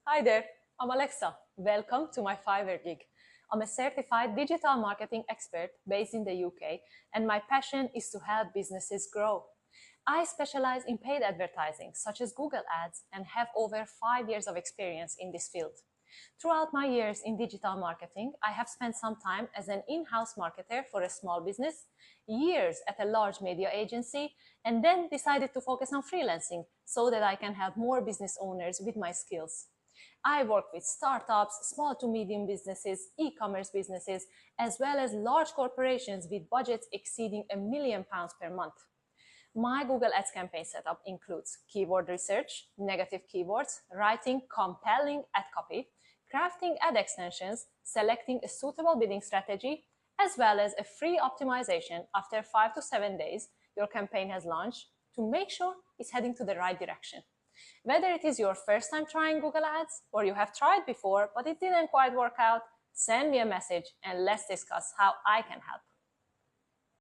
Hi there, I'm Alexa. Welcome to my Fiverr gig. I'm a certified digital marketing expert based in the UK, and my passion is to help businesses grow. I specialize in paid advertising, such as Google Ads, and have over 5 years of experience in this field. Throughout my years in digital marketing, I have spent some time as an in house marketer for a small business, years at a large media agency, and then decided to focus on freelancing so that I can help more business owners with my skills. I work with startups, small to medium businesses, e commerce businesses, as well as large corporations with budgets exceeding £1 million per month. My Google Ads campaign setup includes keyword research, negative keywords, writing compelling ad copy, crafting ad extensions, selecting a suitable bidding strategy, as well as a free optimization after 5 to 7 days your campaign has launched to make sure it's heading to the right direction. Whether it is your first time trying Google Ads or you have tried before but it didn't quite work out, send me a message and let's discuss how I can help.